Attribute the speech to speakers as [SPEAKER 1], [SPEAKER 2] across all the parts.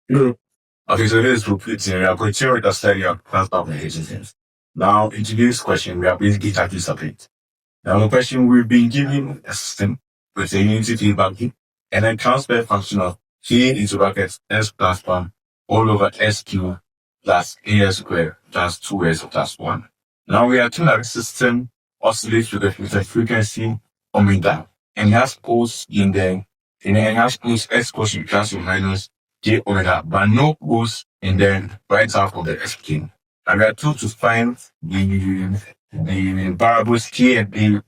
[SPEAKER 1] Hello. Okay, so this is Routh-Hurwitz. We are continuing with the study of class organizations. Now, in today's question, we are basically trying to separate. Now, the question, we've been given a system with a unity feedback loop and a transfer function of k into brackets s plus 1 all over s cubed plus as squared plus 2s plus 1. Now, we are told that the system oscillates with a frequency omega and it has poles in there, and it has poles s quotient plus or minus j omega, but no poles in the right half of the s plane. And we are told to find the variables k and a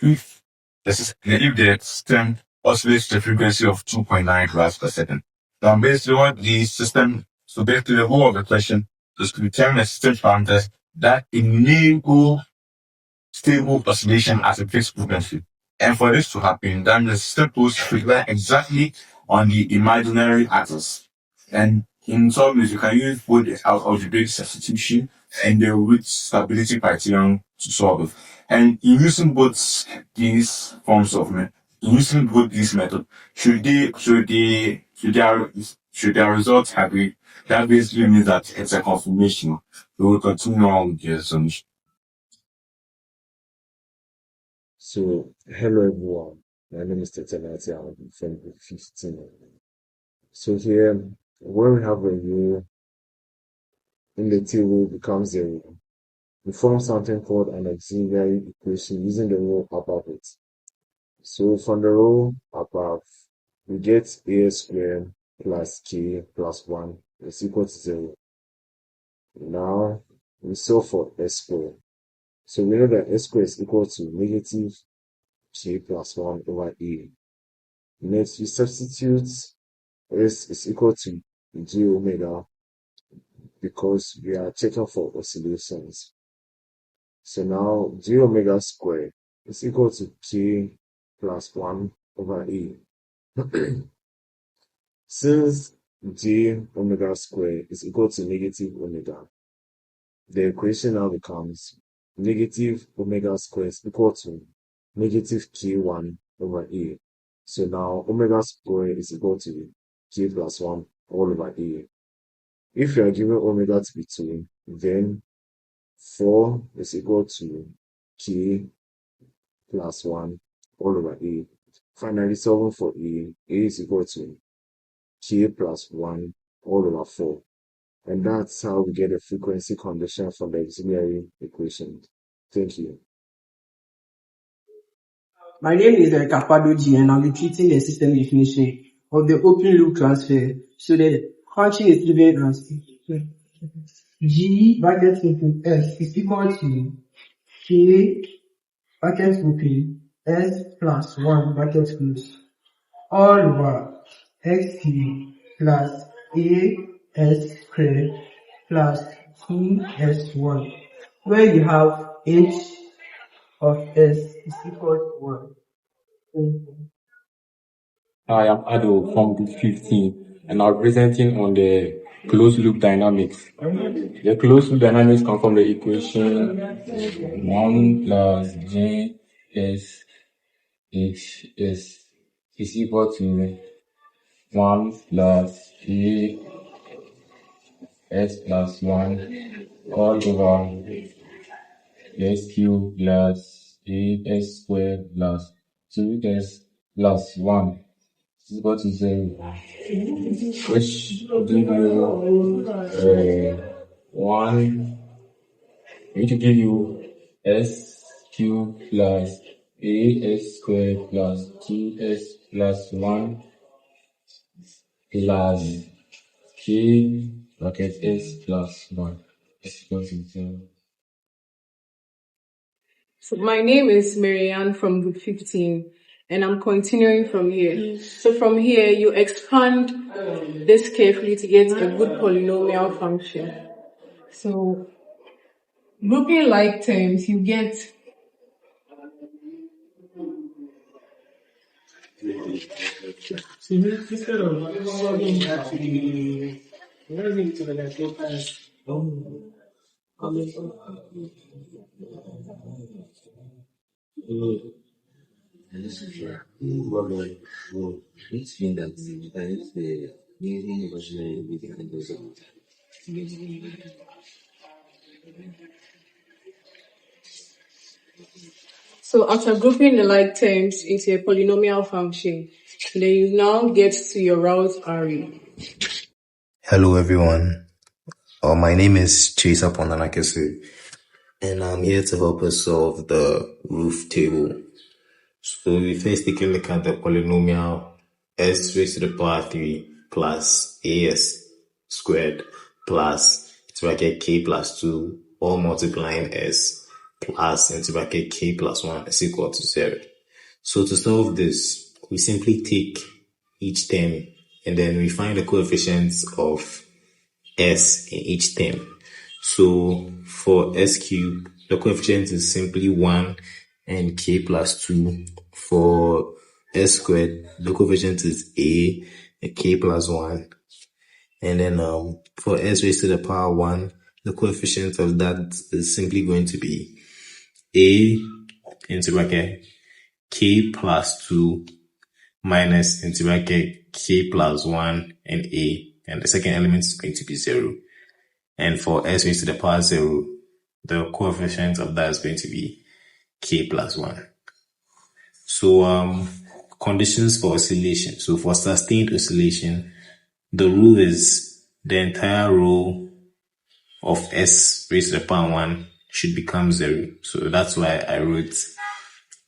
[SPEAKER 1] if the system oscillates the frequency of 2.9 grams per second. Now, basically, what the system, so basically, the whole of the question is to determine the system parameters that enable stable oscillation at a fixed frequency. And for this to happen, then the system pulls trigger exactly on the imaginary axis. And in some ways, you can use both the algebraic substitution and the root stability criterion to solve it. And in using both these forms of using both these methods, should their results agree? That basically means that it's a confirmation. We will continue on with the solution.
[SPEAKER 2] So, hello everyone. My name is Tetenati. I'm from Group 15. So here, when we have a row in the table becomes a row, we form something called an auxiliary equation using the row above it. So from the row above, we get a squared plus k plus 1 is equal to 0. Now, we solve for s squared. So we know that s squared is equal to negative k plus 1 over a. Next, we substitute s is equal to j omega because we are checking for oscillations. So now j omega squared is equal to k plus 1 over a. Since j omega squared is equal to negative omega, the equation now becomes negative omega squared is equal to negative k1 over a. So now omega squared is equal to k plus 1 all over a. If you are given omega to be 2, then 4 is equal to k plus 1 all over a. Finally, solving for a is equal to k plus 1 all over 4. And that's how we get a frequency condition from the auxiliary equation. Thank you.
[SPEAKER 3] My name is Kapadoji and I'll be treating the system definition of the open loop transfer. So the function is given as G bracket open S is equal to K bracket open S plus 1 bracket close all over X cubed plus A S squared plus 2S1, where you have H of S is equal to 1.
[SPEAKER 4] I am Ado from Group 15 and I'm presenting on the closed loop dynamics. The closed loop dynamics come from the equation 1 plus J S H S is equal to 1 plus A S plus 1 all over S cubed plus A S squared plus 2S plus 1 is equal to 0. Which give you 1, which give you s cubed plus as squared plus 2s plus 1 plus k bracket s plus 1 is equal to 0.
[SPEAKER 5] So my name is Marianne from Group 15 and I'm continuing from here. So from here, you expand this carefully to get a good polynomial function. So grouping like terms, you get
[SPEAKER 3] So instead of solving actually, we're going to the papers.
[SPEAKER 6] This is what I will explain that
[SPEAKER 5] So after grouping the like terms into a polynomial function, then you now get to your Routh-Hurwitz.
[SPEAKER 6] Hello everyone. My name is Chisa Pondanakese, and I'm here to help us solve the roof table. So we first take a look at the polynomial s raised to the power 3 plus as squared plus into bracket k plus 2 all multiplying s plus into bracket k plus 1 is equal to 0. So to solve this, we simply take each term and then we find the coefficients of s in each term. So for s cubed, the coefficient is simply 1 and k plus 2. For s squared, the coefficient is a and k plus 1. And then for s raised to the power 1, the coefficient of that is simply going to be a into bracket k plus 2 minus into bracket k plus 1 and a. And the second element is going to be 0. And for s raised to the power 0, the coefficient of that is going to be k plus 1. So conditions for oscillation. So for sustained oscillation, the rule is the entire row of s raised to the power 1 should become 0. So that's why I wrote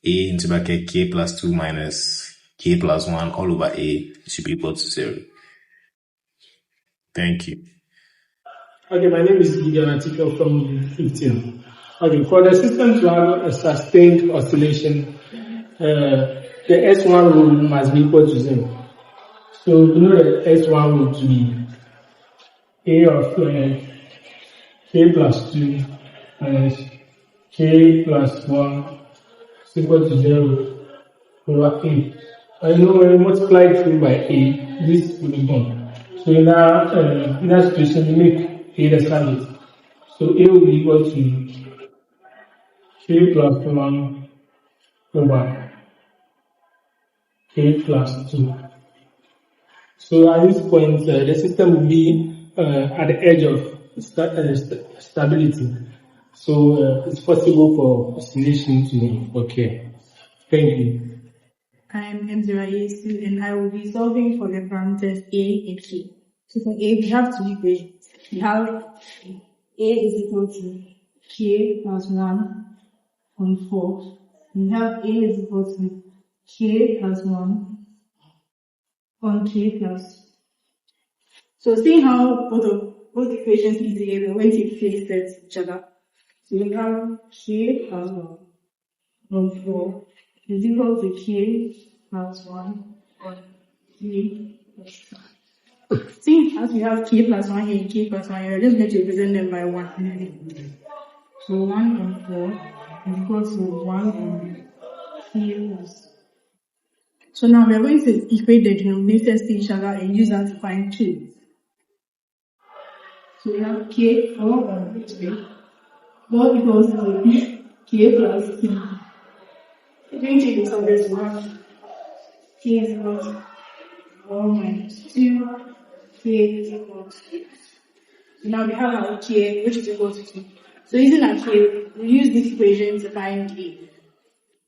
[SPEAKER 6] a into bracket k plus 2 minus k plus 1 all over a should be equal to 0. Thank you.
[SPEAKER 7] Okay, my name is Gideon Article from 15. Okay, for the system to have a sustained oscillation, the S1 rule must be equal to 0. So we know the S1 rule to be A of K plus 2 minus K plus 1 is equal to 0 over A. I know when we multiply through by A, this will be gone. So in that situation, we make A the standard. So A will be equal to K plus 1 over K plus 2. So at this point, the system will be at the edge of stability. So it's possible for oscillation to occur. Thank you.
[SPEAKER 8] I'm Mzira Yesu, and I will be solving for the parameters A and K. So for A, we have two equations. We have A is equal to K plus 1 on 4. We have A is equal to K plus 1 on K plus. So seeing how both equations is together, when they face each other. So we have K plus 1 on 4 is equal to K plus 1 on K plus 2. See, as we have K plus 1 here and K plus 1 here, we're just going to represent them by 1. So 1 on 4 is equal to 1 on K plus. So now we're going to equate the denominators to each other and use that to find K. So we have K 4 on 3. 4 equals to K plus 2. We're going to take this on this one. K is equal to 4 minus 2. K is equal to. So now we have our K, which is equal to 2. So using our K, we use this equation to find A.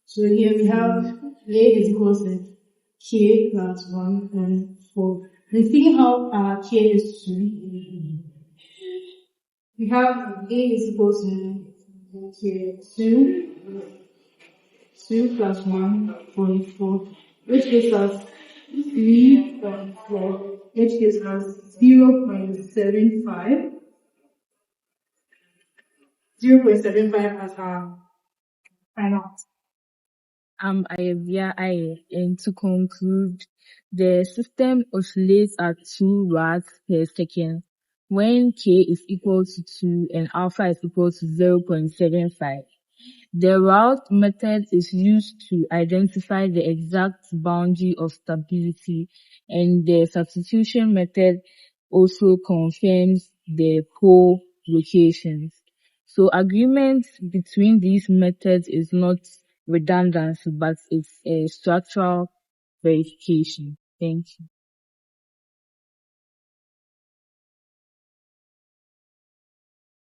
[SPEAKER 8] So here we have A is equal to K plus 1 and 4. And see how our K is 2. We have A is equal to K 2 plus 1.4, which gives us 3.4, which gives us 0.75. 0.75 as our final answer.
[SPEAKER 9] Ayevia Aye, and to conclude, the system oscillates at 2 watts per second when K is equal to 2 and alpha is equal to 0.75. The Routh method is used to identify the exact boundary of stability, and the substitution method also confirms the pole locations. So agreement between these methods is not redundancy, but it's a structural verification. Thank you.